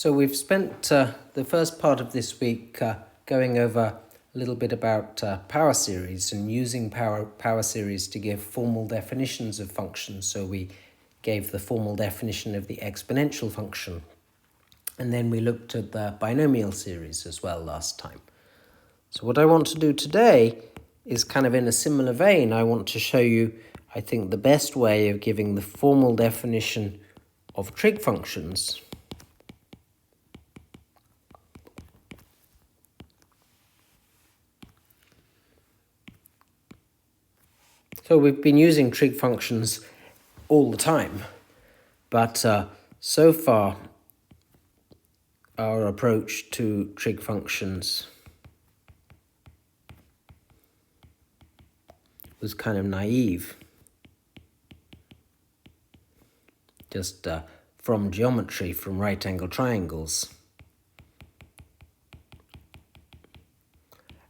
So we've spent the first part of this week going over a little bit about power series and using power series to give formal definitions of functions. So we gave the formal definition of the exponential function. And then we looked at the binomial series as well last time. So what I want to do today is kind of in a similar vein. I want to show you, I think, the best way of giving the formal definition of trig functions. So we've been using trig functions all the time, but so far our approach to trig functions was kind of naive. Just from geometry, from right-angle triangles.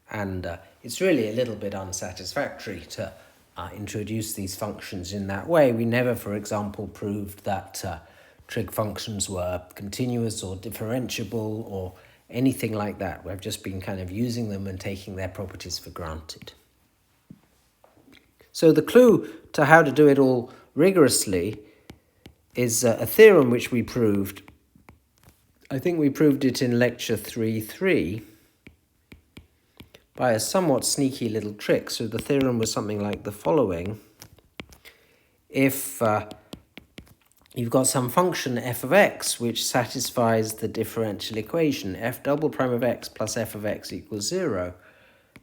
And it's really a little bit unsatisfactory to introduce these functions in that way. We never, for example, proved that trig functions were continuous or differentiable or anything like that. We've just been kind of using them and taking their properties for granted. So the clue to how to do it all rigorously is a theorem which we proved. I think we proved it in lecture 3.3 by a somewhat sneaky little trick. So the theorem was something like the following. If you've got some function f of x which satisfies the differential equation f double prime of x plus f of x equals 0,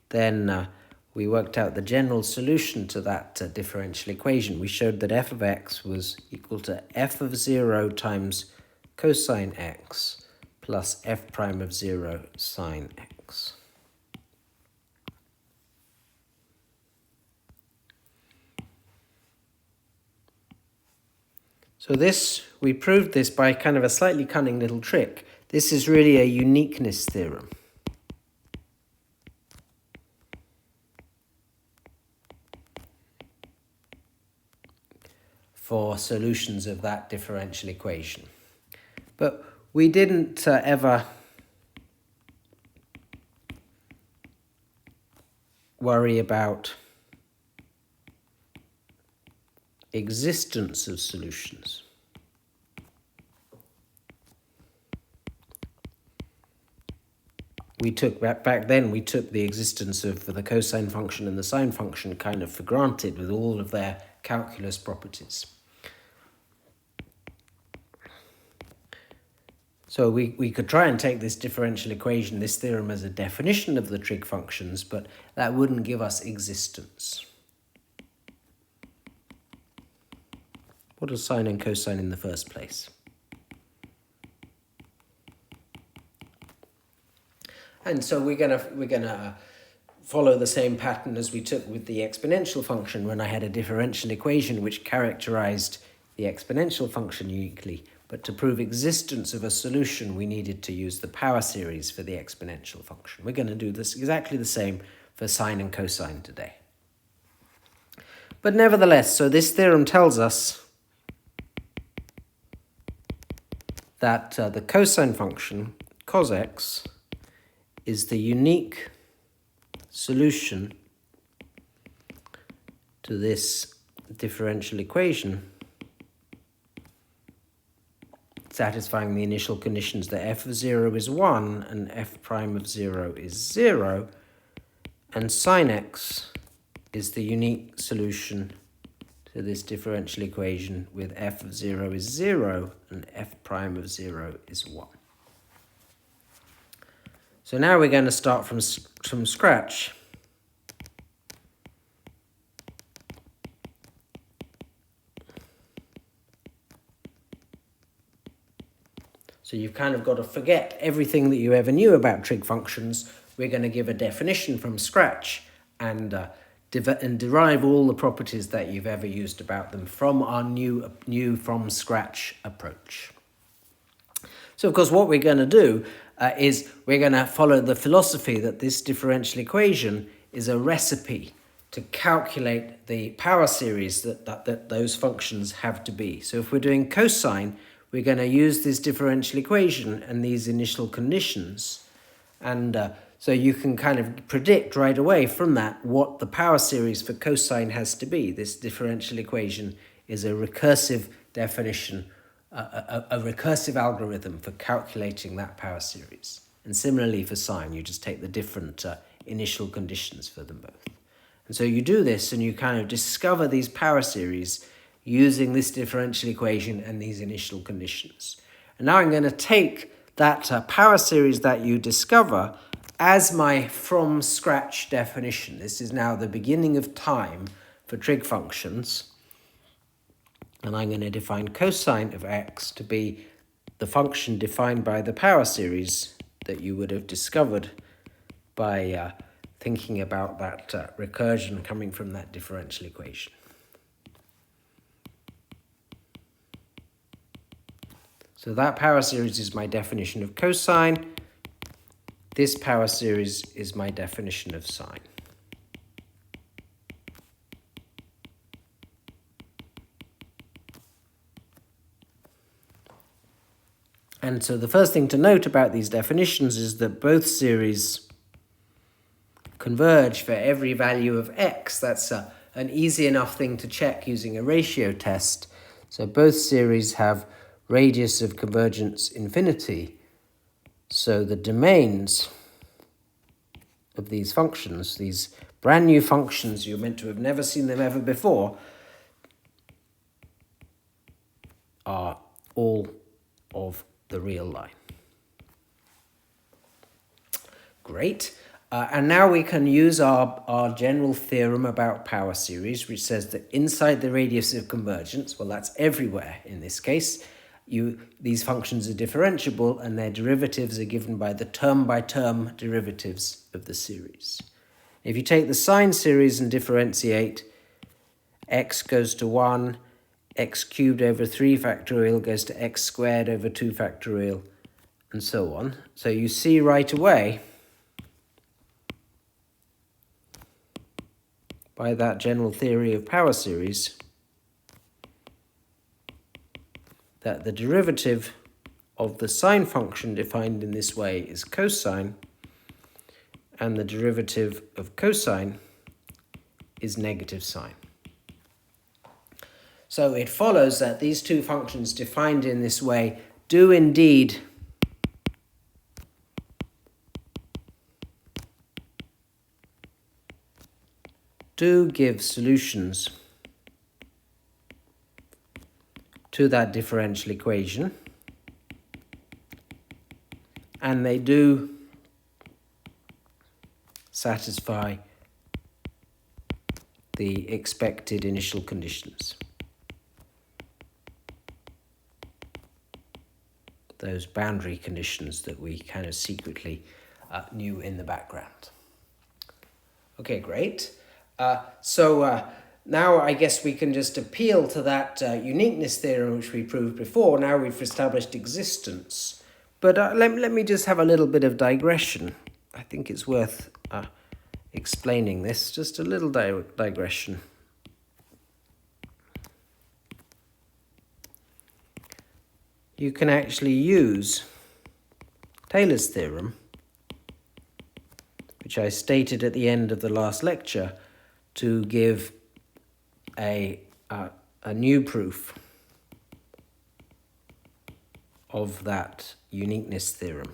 then we worked out the general solution to that differential equation. We showed that f of x was equal to f of 0 times cosine x plus f prime of 0 sine x. So we proved this by kind of a slightly cunning little trick. This is really a uniqueness theorem. For solutions of that differential equation. But we didn't ever worry about existence of solutions. We took back then we took the existence of the cosine function and the sine function kind of for granted with all of their calculus properties. So we could try and take this differential equation, this theorem, as a definition of the trig functions, but that wouldn't give us existence. What are sine and cosine in the first place? And so we're gonna follow the same pattern as we took with the exponential function when I had a differential equation which characterized the exponential function uniquely. But to prove existence of a solution, we needed to use the power series for the exponential function. We're going to do this exactly the same for sine and cosine today. But nevertheless, so this theorem tells us that the cosine function, cos x, is the unique solution to this differential equation, satisfying the initial conditions that f of 0 is 1 and f prime of 0 is 0, and sine x is the unique solution to this differential equation with f of 0 is 0 and f prime of 0 is 1. So now we're going to start from scratch. So you've kind of got to forget everything that you ever knew about trig functions. We're going to give a definition from scratch and derive all the properties that you've ever used about them from our new from scratch approach. So of course what we're going to do is we're going to follow the philosophy that this differential equation is a recipe to calculate the power series that those functions have to be. So if we're doing cosine, we're going to use this differential equation and these initial conditions. And so you can kind of predict right away from that what the power series for cosine has to be. This differential equation is a recursive definition, a recursive algorithm for calculating that power series. And similarly for sine, you just take the different initial conditions for them both. And so you do this and you kind of discover these power series using this differential equation and these initial conditions. And now I'm going to take that power series that you discover as my from scratch definition. This is now the beginning of time for trig functions. And I'm going to define cosine of x to be the function defined by the power series that you would have discovered by thinking about that recursion coming from that differential equation. So that power series is my definition of cosine. This power series is my definition of sine. And so the first thing to note about these definitions is that both series converge for every value of x. That's an easy enough thing to check using a ratio test. So both series have radius of convergence infinity. So the domains of these functions, these brand new functions, you're meant to have never seen them ever before, are all of the real line. Great. And now we can use our general theorem about power series, which says that inside the radius of convergence, well, that's everywhere in this case, these functions are differentiable and their derivatives are given by the term-by-term derivatives of the series. If you take the sine series and differentiate, x goes to 1, x cubed over 3 factorial goes to x squared over 2 factorial, and so on. So you see right away, by that general theory of power series, that the derivative of the sine function defined in this way is cosine, and the derivative of cosine is negative sine. So it follows that these two functions defined in this way do indeed give solutions to that differential equation, and they do satisfy the expected initial conditions, those boundary conditions that we kind of secretly knew in the background. Okay, great. So now I guess we can just appeal to that uniqueness theorem which we proved before. Now we've established existence. But let me just have a little bit of digression. I think it's worth explaining this. Just a little digression. You can actually use Taylor's theorem, which I stated at the end of the last lecture, to give a new proof of that uniqueness theorem.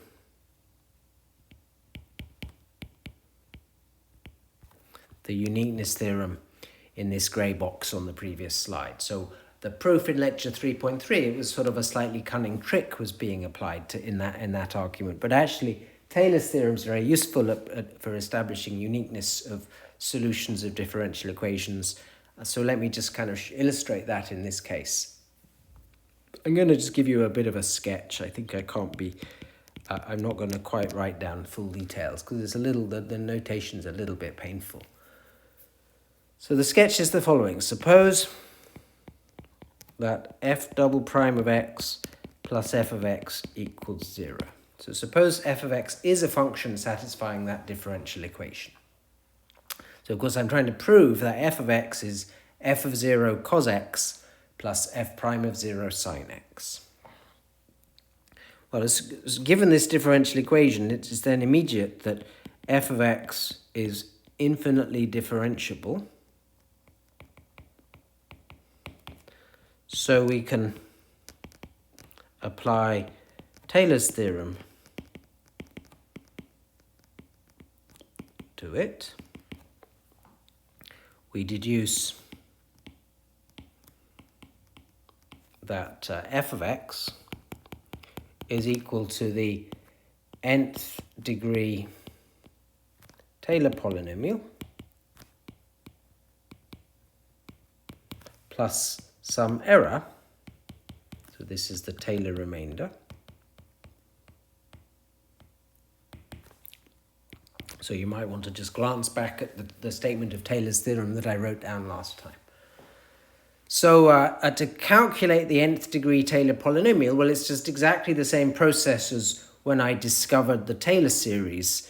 The uniqueness theorem in this grey box on the previous slide. So the proof in lecture 3.3, it was sort of a slightly cunning trick was being applied to in that argument. But actually, Taylor's theorem is very useful for establishing uniqueness of solutions of differential equations. So let me just kind of illustrate that in this case. I'm going to just give you a bit of a sketch. I think I'm not going to quite write down full details because it's the notation's a little bit painful. So the sketch is the following. Suppose that f double prime of x plus f of x equals 0. So suppose f of x is a function satisfying that differential equation. So of course I'm trying to prove that f of x is f of 0 cos x plus f prime of 0 sin x. Well, given this differential equation, it is then immediate that f of x is infinitely differentiable. So we can apply Taylor's theorem to it. We deduce that f of x is equal to the nth degree Taylor polynomial plus some error. So this is the Taylor remainder. So you might want to just glance back at the statement of Taylor's theorem that I wrote down last time. So to calculate the nth degree Taylor polynomial, well, it's just exactly the same process as when I discovered the Taylor series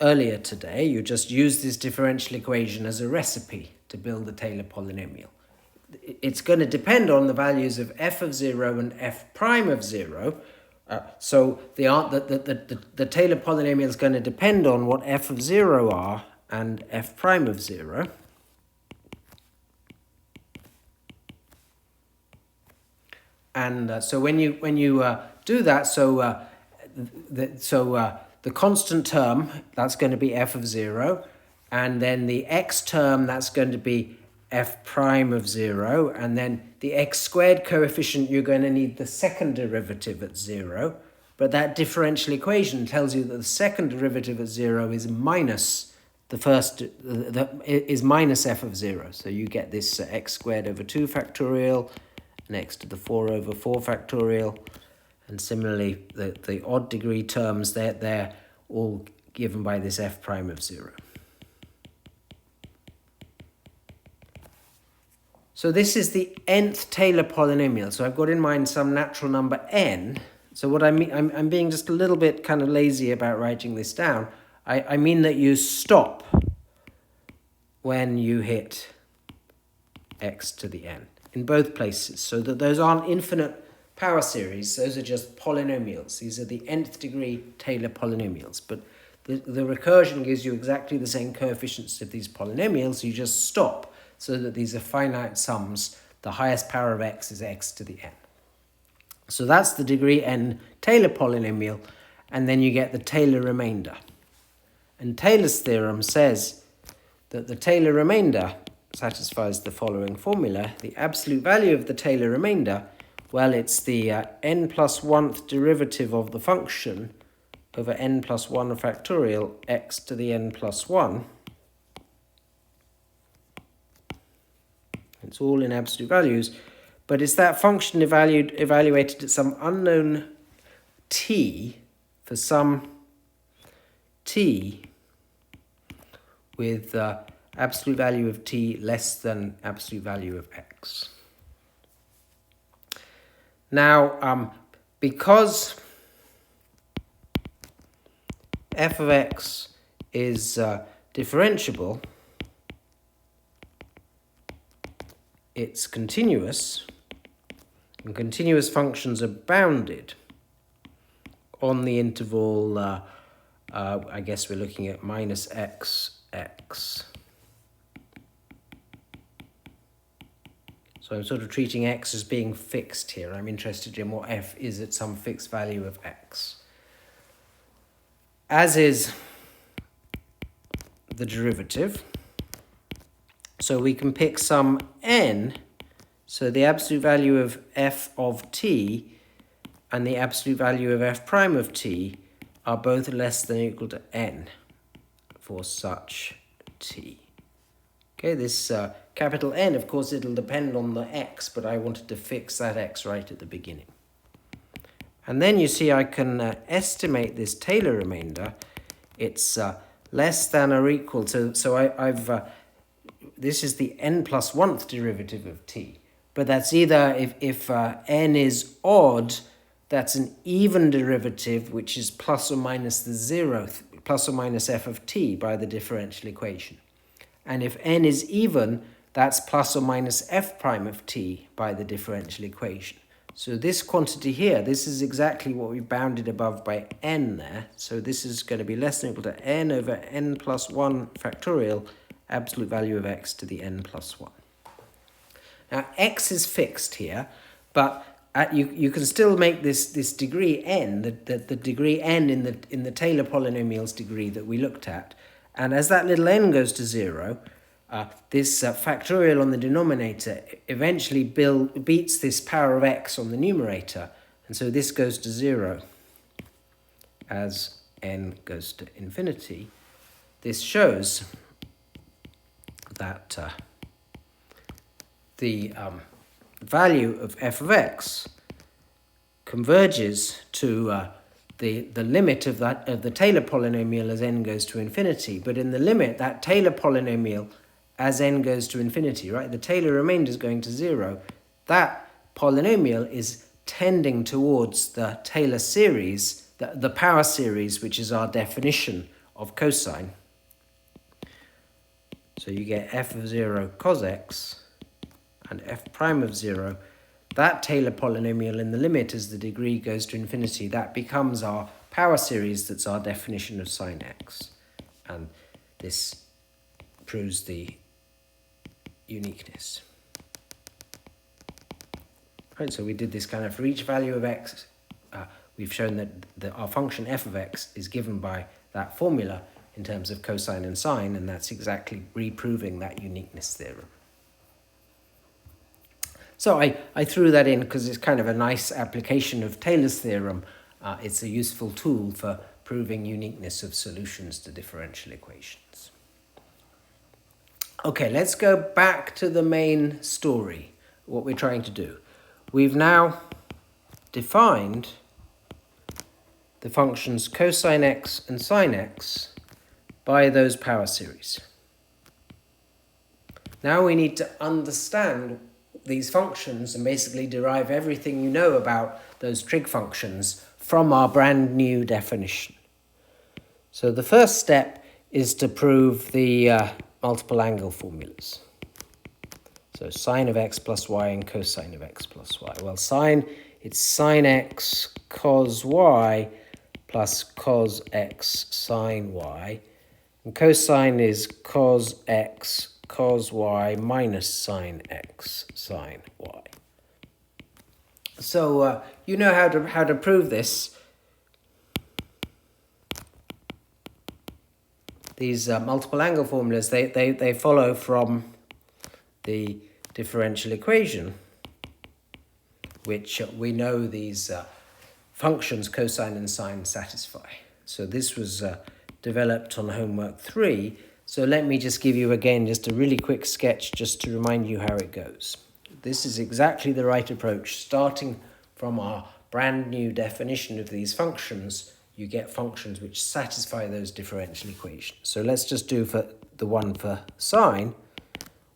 earlier today. You just use this differential equation as a recipe to build the Taylor polynomial. It's going to depend on the values of f of 0 and f prime of 0. So the Taylor polynomial is going to depend on what f of 0 are and f prime of 0. And so when you do that, the constant term, that's going to be f of 0, and then the x term, that's going to be f prime of 0, and then the x squared coefficient, you're going to need the second derivative at 0, but that differential equation tells you that the second derivative at 0 is minus the first, is minus f of 0. So you get this x squared over 2 factorial, and x to the 4 over 4 factorial, and similarly the odd degree terms, they're all given by this f prime of 0. So this is the nth Taylor polynomial. So I've got in mind some natural number n. So what I mean, I'm being just a little bit kind of lazy about writing this down. I mean that you stop when you hit x to the n in both places, so that those aren't infinite power series, those are just polynomials. These are the nth degree Taylor polynomials, but the recursion gives you exactly the same coefficients of these polynomials. You just stop so that these are finite sums. The highest power of x is x to the n. So that's the degree n Taylor polynomial, and then you get the Taylor remainder. And Taylor's theorem says that the Taylor remainder satisfies the following formula. The absolute value of the Taylor remainder, well, it's the n plus 1th derivative of the function over n plus 1 factorial x to the n plus 1. It's all in absolute values, but it's that function evaluated at some unknown t for some t with absolute value of t less than absolute value of x. Now, because f of x is differentiable, it's continuous, and continuous functions are bounded on the interval, I guess we're looking at minus x. So I'm sort of treating x as being fixed here. I'm interested in what f is at some fixed value of x. As is the derivative. So we can pick some n. So the absolute value of f of t and the absolute value of f prime of t are both less than or equal to n for such t. Okay, this capital N, of course, it'll depend on the x, but I wanted to fix that x right at the beginning. And then you see I can estimate this Taylor remainder. It's less than or equal to, so I've this is the n plus 1th derivative of t. But that's either, if n is odd, that's an even derivative, which is plus or minus the 0th, plus or minus f of t by the differential equation. And if n is even, that's plus or minus f prime of t by the differential equation. So this quantity here, this is exactly what we bounded above by n there. So this is going to be less than or equal to n over n plus 1 factorial, absolute value of x to the n plus 1. Now x is fixed here, but you can still make this degree n, the degree n in the Taylor polynomial's degree that we looked at. And as that little n goes to 0, this factorial on the denominator eventually beats this power of x on the numerator. And so this goes to 0 as n goes to infinity. This shows that the value of f of x converges to the limit of the Taylor polynomial as n goes to infinity. But in the limit, that Taylor polynomial as n goes to infinity, right? The Taylor remainder is going to 0. That polynomial is tending towards the Taylor series, the power series, which is our definition of cosine. So you get f of 0 cos x and f prime of 0. That Taylor polynomial in the limit as the degree goes to infinity, that becomes our power series that's our definition of sine x. And this proves the uniqueness. Right, so we did this kind of for each value of x. We've shown that our function f of x is given by that formula in terms of cosine and sine, and that's exactly reproving that uniqueness theorem. So I threw that in because it's kind of a nice application of Taylor's theorem. It's a useful tool for proving uniqueness of solutions to differential equations. Okay, let's go back to the main story, what we're trying to do. We've now defined the functions cosine x and sine x by those power series. Now we need to understand these functions and basically derive everything you know about those trig functions from our brand new definition. So the first step is to prove the multiple angle formulas. So sine of x plus y and cosine of x plus y. Well, sine, it's sine x cos y plus cos x sine y. And cosine is cos x cos y minus sine x sine y. So you know how to prove this. These multiple angle formulas, they follow from the differential equation, which we know these functions cosine and sine satisfy. So this was developed on homework 3. So let me just give you again just a really quick sketch just to remind you how it goes. This is exactly the right approach. Starting from our brand new definition of these functions, you get functions which satisfy those differential equations. So let's just do for the one for sine.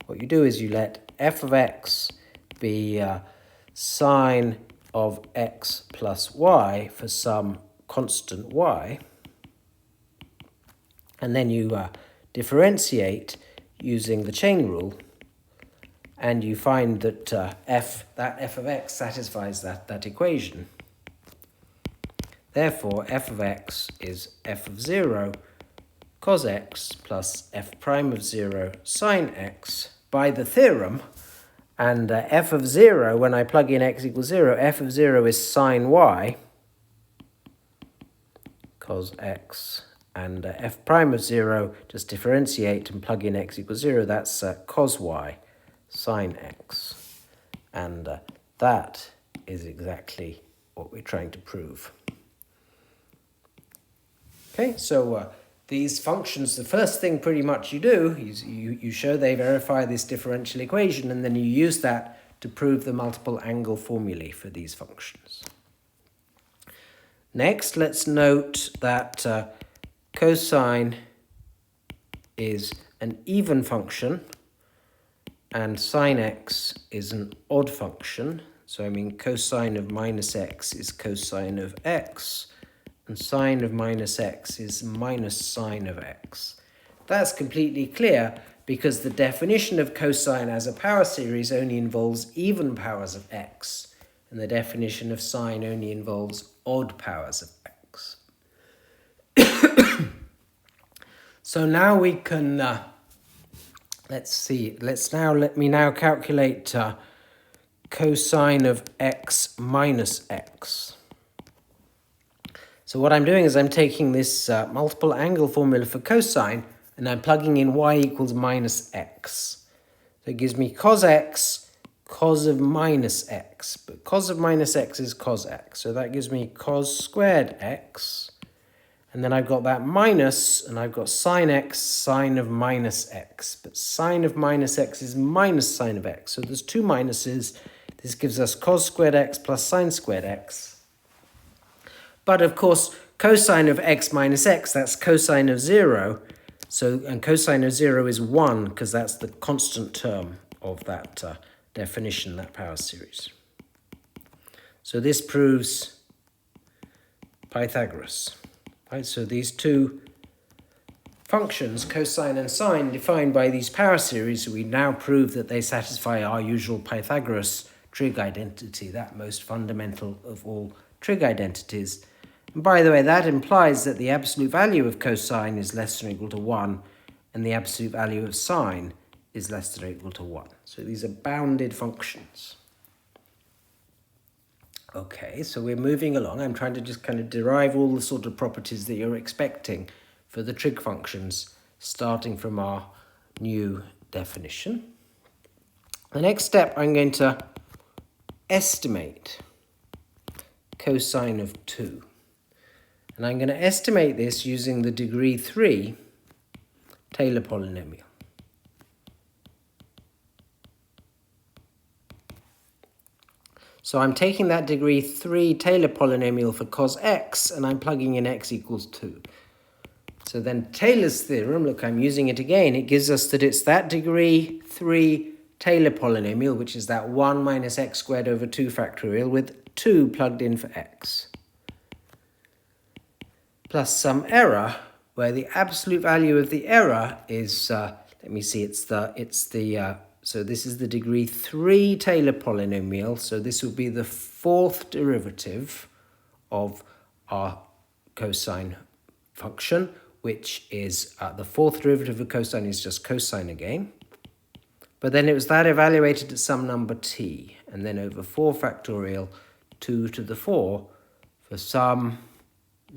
What you do is you let f of x be sine of x plus y for some constant y. And then you differentiate using the chain rule, and you find that f of x satisfies that equation. Therefore, f of x is f of 0 cos x plus f prime of 0 sine x by the theorem. And f of 0, when I plug in x equals 0, f of 0 is sine y cos x. And f prime of 0, just differentiate and plug in x equals 0, that's cos y sine x. And that is exactly what we're trying to prove. Okay, so these functions, the first thing pretty much you do is you show they verify this differential equation, and then you use that to prove the multiple angle formulae for these functions. Next, let's note that cosine is an even function and sine x is an odd function. So I mean cosine of minus x is cosine of x, and sine of minus x is minus sine of x. That's completely clear because the definition of cosine as a power series only involves even powers of x. and the definition of sine only involves odd powers of x. So now we can, let me now calculate cosine of x minus x. So what I'm doing is I'm taking this multiple angle formula for cosine and I'm plugging in y equals minus x. So it gives me cos x, cos of minus x. But cos of minus x is cos x. So that gives me cos squared x. And then I've got that minus, and I've got sine x, sine of minus x. But sine of minus x is minus sine of x. So there's two minuses. This gives us cos squared x plus sine squared x. But of course, cosine of x minus x, that's cosine of 0. So, and cosine of 0 is 1, because that's the constant term of that definition, that power series. So this proves Pythagoras. Right, so these two functions, cosine and sine, defined by these power series, we now prove that they satisfy our usual Pythagoras trig identity, that most fundamental of all trig identities. And by the way, that implies that the absolute value of cosine is less than or equal to 1, and the absolute value of sine is less than or equal to 1. So these are bounded functions. Okay, so we're moving along. I'm trying to just kind of derive all the sort of properties that you're expecting for the trig functions, starting from our new definition. The next step, I'm going to estimate cosine of 2. And I'm going to estimate this using the degree 3 Taylor polynomial. So I'm taking that degree 3 Taylor polynomial for cos x, and I'm plugging in x equals 2. So then Taylor's theorem, look, I'm using it again. It gives us that it's that degree 3 Taylor polynomial, which is that 1 minus x squared over 2 factorial, with 2 plugged in for x, plus some error, where the absolute value of the error is, let me see, so this is the degree 3 Taylor polynomial. So this will be the fourth derivative of our cosine function, which is the fourth derivative of cosine is just cosine again. But then it was that evaluated at some number t, and then over 4 factorial 2 to the 4 for some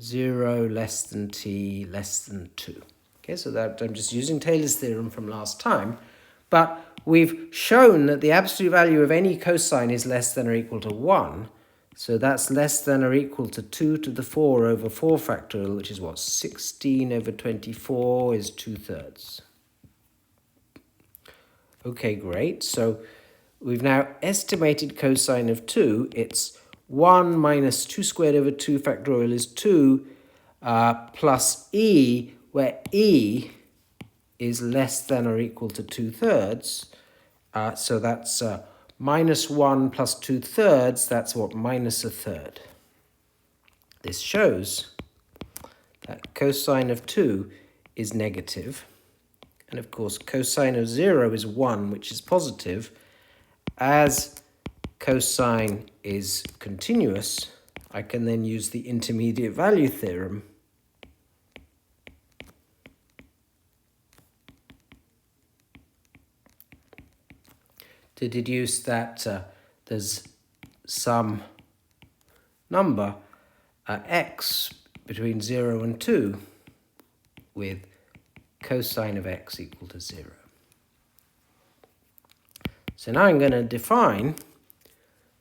0 less than t less than 2. Okay, so that I'm just using Taylor's theorem from last time, but we've shown that the absolute value of any cosine is less than or equal to 1. So that's less than or equal to 2 to the 4 over 4 factorial, which is what? 16 over 24 is 2/3. Okay, great. So we've now estimated cosine of 2. It's 1 minus 2 squared over 2 factorial is 2 plus e, where e is less than or equal to 2/3. So that's minus 1 plus 2/3, that's what? Minus 1/3. This shows that cosine of 2 is negative. And of course, cosine of 0 is 1, which is positive. As cosine is continuous, I can then use the intermediate value theorem to deduce that there's some number x between 0 and 2 with cosine of x equal to 0. So now I'm going to define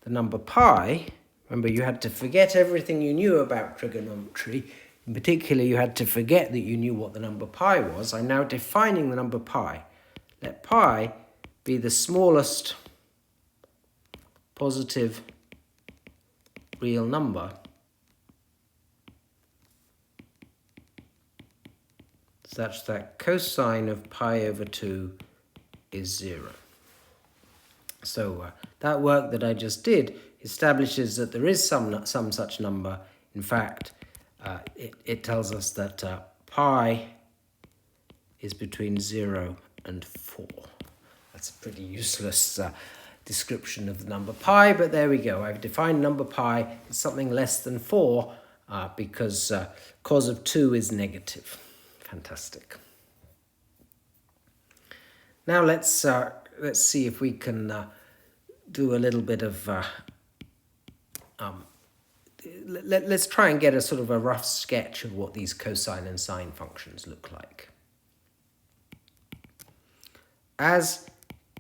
the number pi. Remember, you had to forget everything you knew about trigonometry. In particular, you had to forget that you knew what the number pi was. I'm now defining the number pi. Let pi be the smallest positive real number such that cosine of pi over 2 is 0. So that work that I just did establishes that there is some such number. In fact, it tells us that pi is between 0 and 4. That's a pretty useless description of the number pi, but there we go. I've defined number pi as something less than 4 because cos of 2 is negative. Fantastic. Now let's see if we can do a little bit of let's try and get a sort of a rough sketch of what these cosine and sine functions look like. As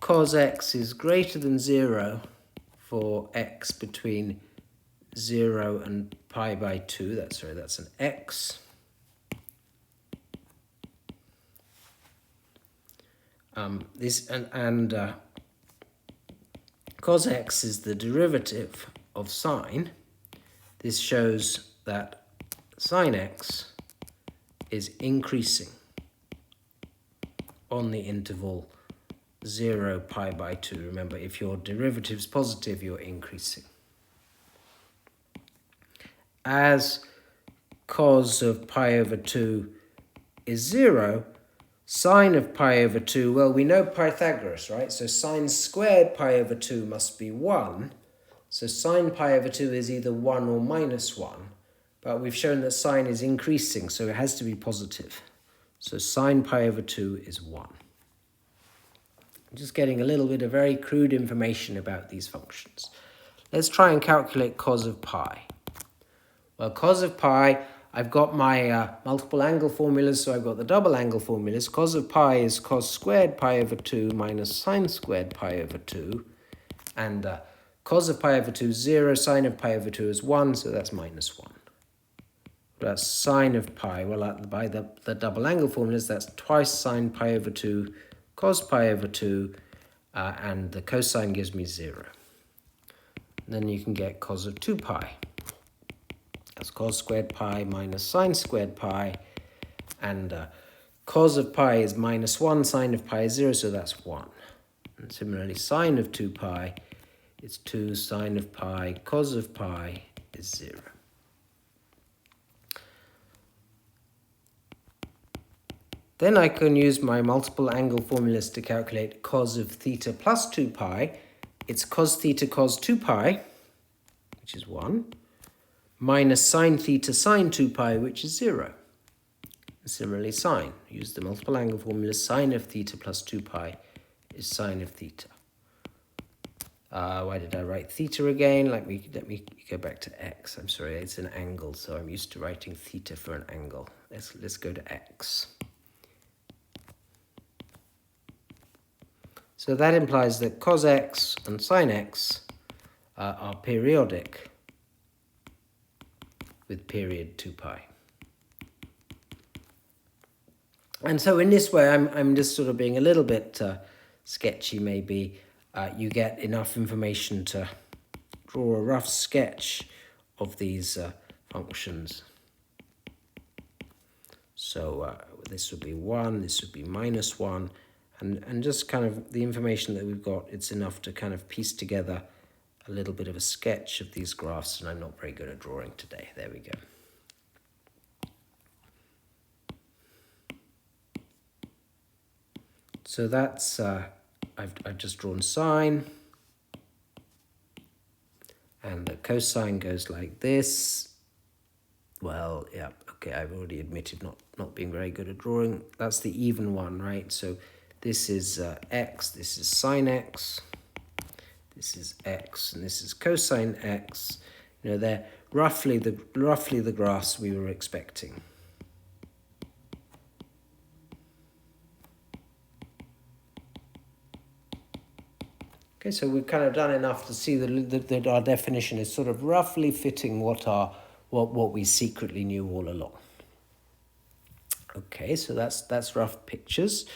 cos x is greater than 0 for x between 0 and pi by 2, that's an x. Cos x is the derivative of sine. This shows that sine x is increasing on the interval 0 pi by 2. Remember, if your derivative is positive, you're increasing. As cos of pi over 2 is 0, sine of pi over 2, well, we know Pythagoras, right? So sine squared pi over 2 must be 1. So sine pi over 2 is either 1 or minus 1. But we've shown that sine is increasing, so it has to be positive. So sine pi over 2 is 1. I'm just getting a little bit of very crude information about these functions. Let's try and calculate cos of pi. Well, cos of pi, I've got my multiple angle formulas, so I've got the double angle formulas. Cos of pi is cos squared pi over 2 minus sine squared pi over 2. And cos of pi over 2 is 0, sine of pi over 2 is 1, so that's minus 1. That's sine of pi. Well, by the double angle formulas, that's twice sine pi over 2, cos pi over 2, and the cosine gives me 0. And then you can get cos of 2 pi. That's cos squared pi minus sine squared pi, and cos of pi is minus 1, sine of pi is 0, so that's 1. And similarly, sine of 2 pi is 2, sine of pi, cos of pi is 0. Then I can use my multiple angle formulas to calculate cos of theta plus 2 pi. It's cos theta cos 2 pi, which is 1, minus sine theta sine 2 pi, which is 0. And similarly, sine. Use the multiple angle formula. Sine of theta plus 2 pi is sine of theta. Why did I write theta again? Let me go back to x. I'm sorry, it's an angle, so I'm used to writing theta for an angle. Let's go to x. So that implies that cos x and sine x are periodic with period 2 pi. And so in this way, I'm just sort of being a little bit sketchy maybe. You get enough information to draw a rough sketch of these functions. So this would be 1, this would be minus 1, and just kind of the information that we've got, it's enough to kind of piece together a little bit of a sketch of these graphs, and I'm not very good at drawing today. There we go. So that's, I've just drawn sine, and the cosine goes like this. Well, yeah, okay, I've already admitted not being very good at drawing. That's the even one, right? So this is x, this is sine x, this is x, and this is cosine x. You know, they're roughly the graphs we were expecting. Okay, so we've kind of done enough to see that our definition is sort of roughly fitting what we secretly knew all along. Okay, so that's rough pictures.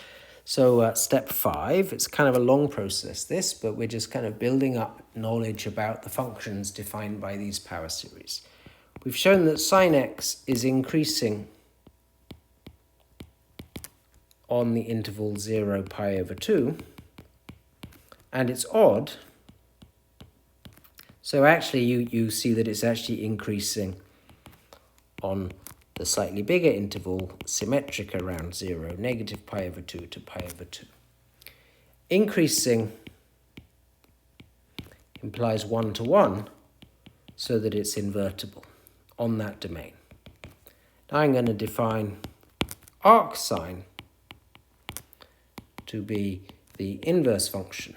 So step 5, it's kind of a long process this, but we're just kind of building up knowledge about the functions defined by these power series. We've shown that sine x is increasing on the interval 0 pi over 2. And it's odd. So actually you see that it's actually increasing on the slightly bigger interval, symmetric around 0, negative pi over 2 to pi over 2. Increasing implies 1 to 1 so that it's invertible on that domain. Now I'm going to define arcsine to be the inverse function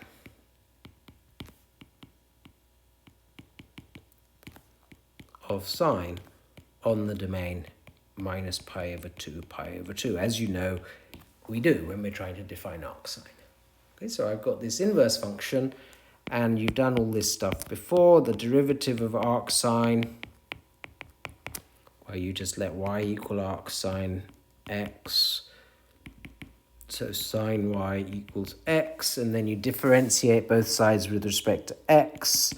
of sine on the domain minus pi over 2, as you know we do when we're trying to define arcsine. Okay, so I've got this inverse function, and you've done all this stuff before. The derivative of arcsine, where you just let y equal arcsine x. So sine y equals x, and then you differentiate both sides with respect to x.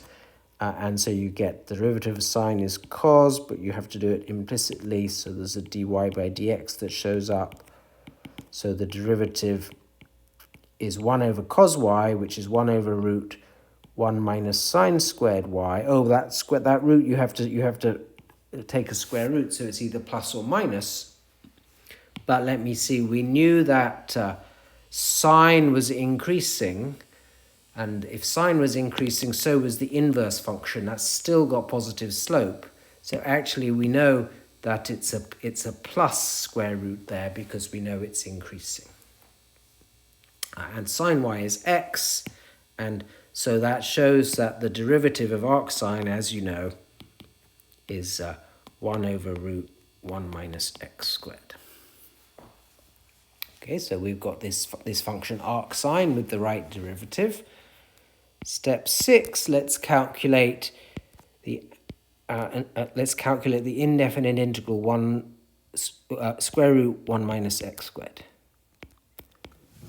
And so you get the derivative of sine is cos, but you have to do it implicitly. So there's a dy by dx that shows up. So the derivative is 1 over cos y, which is 1 over root 1 minus sine squared y. Oh, that root you have to take a square root, so it's either plus or minus. But let me see, we knew that sine was increasing, and if sine was increasing, so was the inverse function. That's still got positive slope. So actually we know that it's a plus square root there because we know it's increasing. And sine y is x, and so that shows that the derivative of arcsine, as you know, is 1 over root 1 minus x squared. Okay, so we've got this function arcsine with the right derivative. Step 6, let's calculate the indefinite integral 1 square root 1 minus x squared.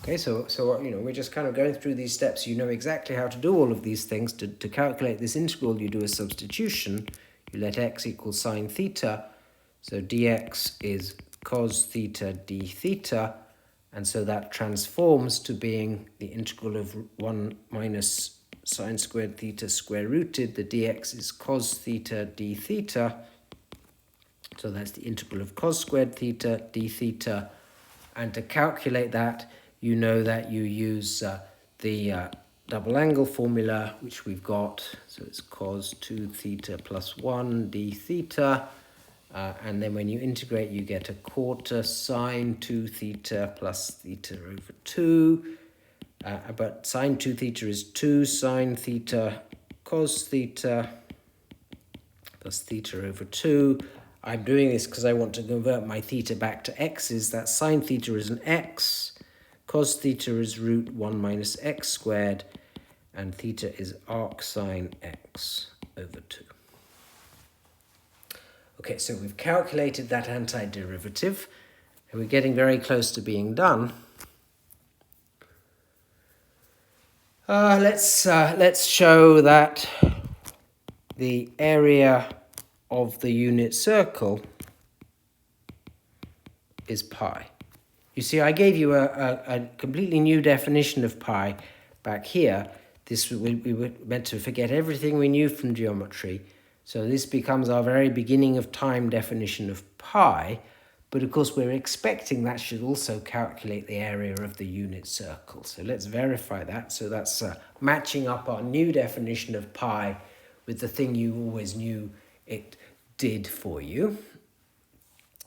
Okay, so we're just kind of going through these steps. You know exactly how to do all of these things. To calculate this integral, you do a substitution. You let x equal sine theta. So dx is cos theta d theta. And so that transforms to being the integral of 1 minus sine squared theta square rooted. The dx is cos theta d theta. So that's the integral of cos squared theta d theta. And to calculate that, you know that you use the double angle formula, which we've got. So it's cos 2 theta plus 1 d theta. And then when you integrate, you get a quarter sine 2 theta plus theta over 2. But sine 2 theta is 2 sine theta cos theta plus theta over 2. I'm doing this because I want to convert my theta back to x's. That sine theta is an x. Cos theta is root 1 minus x squared. And theta is arcsine x over 2. Okay, so we've calculated that antiderivative, and we're getting very close to being done. Let's show that the area of the unit circle is pi. You see, I gave you a completely new definition of pi back here. We were meant to forget everything we knew from geometry. So this becomes our very beginning of time definition of pi, but of course we're expecting that should also calculate the area of the unit circle. So let's verify that. So that's matching up our new definition of pi with the thing you always knew it did for you.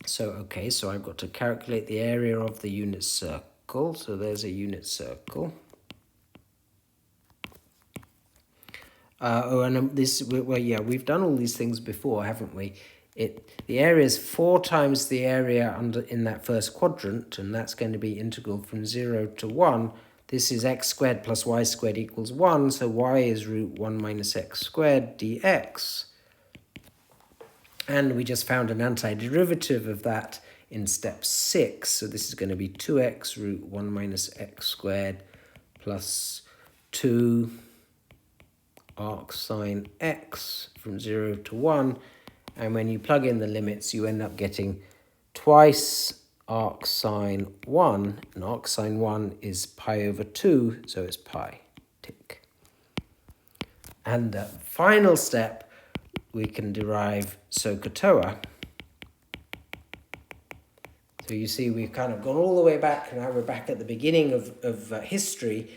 So okay, so I've got to calculate the area of the unit circle. So there's a unit circle. We've done all these things before, haven't we? The area is 4 times the area in that first quadrant, and that's going to be integral from 0 to 1. This is x squared plus y squared equals 1, so y is root 1 minus x squared dx. And we just found an antiderivative of that in step 6, so this is going to be 2x root 1 minus x squared plus 2 arcsine x from 0 to 1, and when you plug in the limits you end up getting twice arcsine 1, and arcsine 1 is pi over 2, so it's pi, tick. And the final step, we can derive SOHCAHTOA. So you see we've kind of gone all the way back, now we're back at the beginning of history,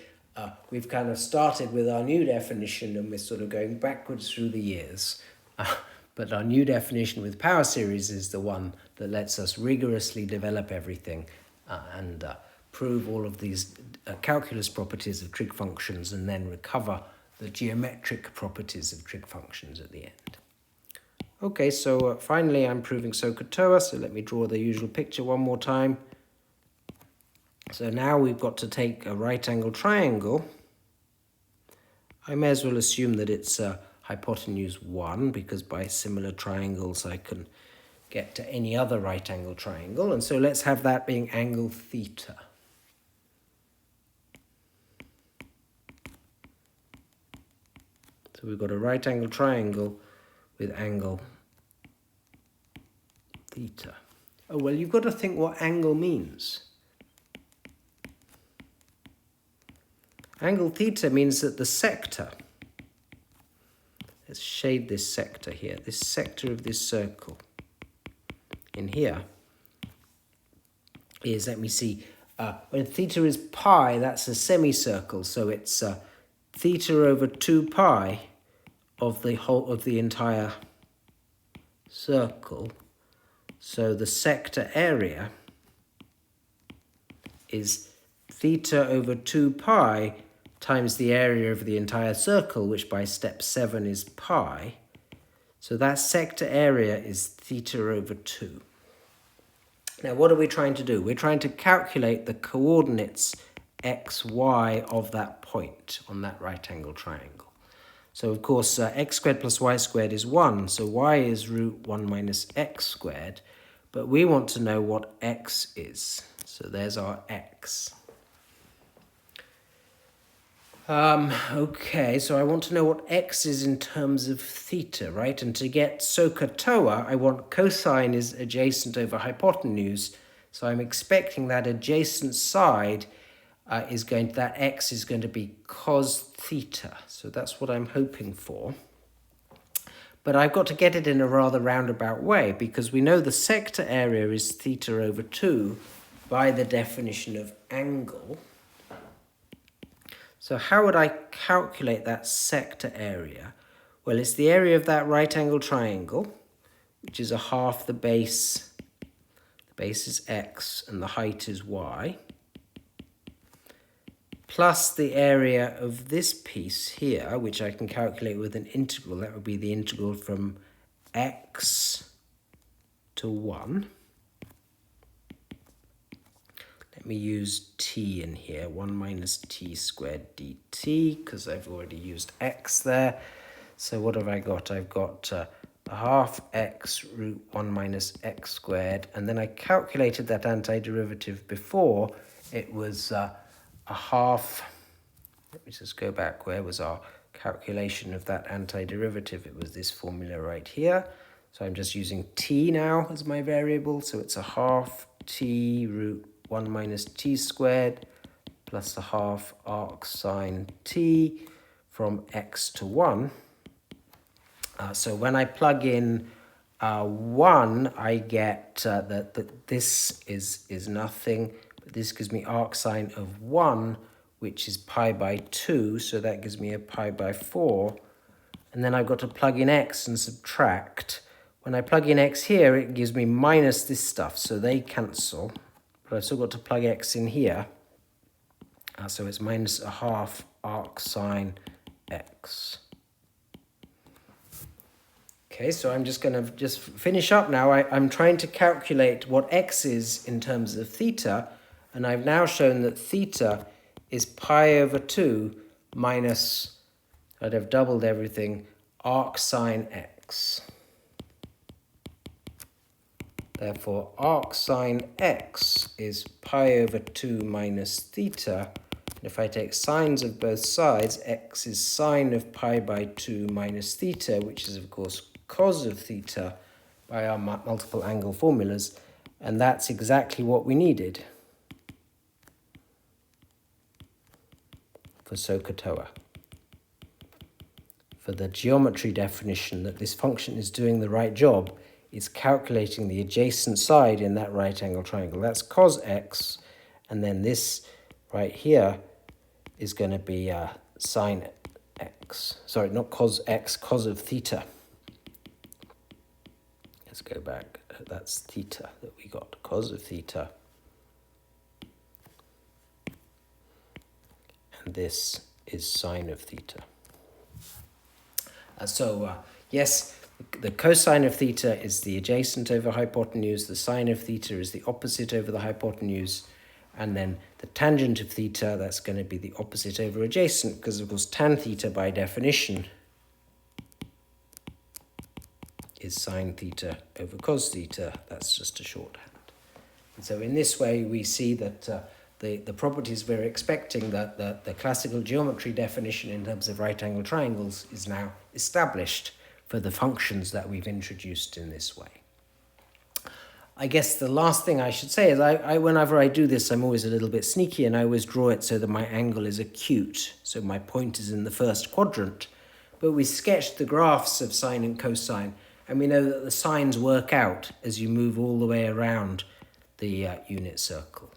we've kind of started with our new definition and we're sort of going backwards through the years. But our new definition with power series is the one that lets us rigorously develop everything and prove all of these calculus properties of trig functions and then recover the geometric properties of trig functions at the end. Okay, so finally I'm proving SOHCAHTOA, so let me draw the usual picture one more time. So now we've got to take a right angle triangle. I may as well assume that it's hypotenuse 1, because by similar triangles I can get to any other right angle triangle. And so let's have that being angle theta. So we've got a right angle triangle with angle theta. Oh, well, you've got to think what angle means. Angle theta means that the sector, let's shade this sector here, this sector of this circle in here is, let me see, when theta is pi, that's a semicircle, so it's theta over 2 pi of the whole of the entire circle. So the sector area is theta over 2 pi times the area of the entire circle, which by step 7 is pi. So that sector area is theta over 2. Now, what are we trying to do? We're trying to calculate the coordinates x, y of that point on that right angle triangle. So, of course, x squared plus y squared is 1, so y is root 1 minus x squared, but we want to know what x is. So there's our x. Okay, so I want to know what x is in terms of theta, right? And to get SOHCAHTOA, I want cosine is adjacent over hypotenuse. So I'm expecting that adjacent side that x is going to be cos theta. So that's what I'm hoping for. But I've got to get it in a rather roundabout way, because we know the sector area is theta over 2 by the definition of angle. So how would I calculate that sector area? Well, it's the area of that right angle triangle, which is a half the base. The base is x and the height is y, plus the area of this piece here, which I can calculate with an integral. That would be the integral from x to 1. Let me use t in here, 1 minus t squared dt, because I've already used x there. So what have I got? I've got a half x root 1 minus x squared, and then I calculated that antiderivative before. It was a half, let me just go back, where was our calculation of that antiderivative? It was this formula right here. So I'm just using t now as my variable, so it's a half t root 1 minus t squared plus a half arc sine t from x to 1. So when I plug in 1, I get that this is nothing, but this gives me arc sine of 1, which is pi by 2, so that gives me a pi by 4. And then I've got to plug in x and subtract. When I plug in x here, it gives me minus this stuff, so they cancel. But I've still got to plug x in here. So it's minus a half arc sine x. Okay, so I'm just going to finish up now. I'm trying to calculate what x is in terms of theta, and I've now shown that theta is pi over 2 minus, I'd have doubled everything, arc sine x. Therefore, arc sine x is pi over 2 minus theta. And if I take sines of both sides, x is sine of pi by 2 minus theta, which is, of course, cos of theta by our multiple angle formulas. And that's exactly what we needed for SOHCAHTOA. For the geometry definition that this function is doing the right job, it's calculating the adjacent side in that right angle triangle. That's cos x, and then this right here is going to be sine x. Sorry, not cos x, cos of theta. Let's go back. That's theta that we got, cos of theta. And this is sine of theta. Yes, the cosine of theta is the adjacent over hypotenuse, the sine of theta is the opposite over the hypotenuse, and then the tangent of theta, that's going to be the opposite over adjacent, because of course tan theta by definition is sine theta over cos theta. That's just a shorthand. And so in this way we see that the properties we're expecting, that the classical geometry definition in terms of right angle triangles is now established for the functions that we've introduced in this way. I guess the last thing I should say is whenever I do this, I'm always a little bit sneaky, and I always draw it so that my angle is acute. So my point is in the first quadrant. But we sketched the graphs of sine and cosine, and we know that the sines work out as you move all the way around the unit circle.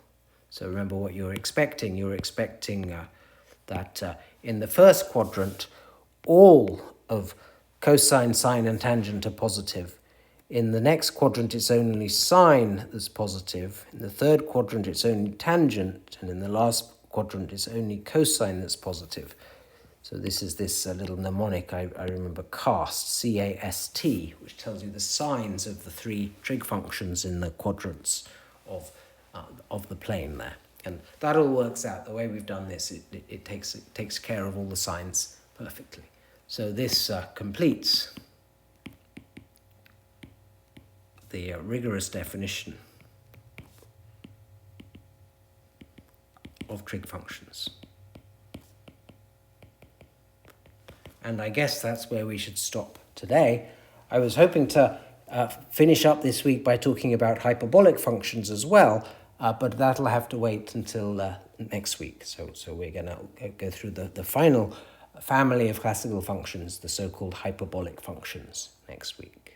So remember what you're expecting. You're expecting that in the first quadrant, all of cosine, sine, and tangent are positive. In the next quadrant, it's only sine that's positive. In the third quadrant, it's only tangent. And in the last quadrant, it's only cosine that's positive. So this is this little mnemonic I remember, CAST, C-A-S-T, which tells you the signs of the three trig functions in the quadrants of the plane there. And that all works out. The way we've done this, it takes care of all the signs perfectly. So this completes the rigorous definition of trig functions. And I guess that's where we should stop today. I was hoping to finish up this week by talking about hyperbolic functions as well, but that'll have to wait until next week. So we're going to go through the final family of classical functions, the so-called hyperbolic functions, next week.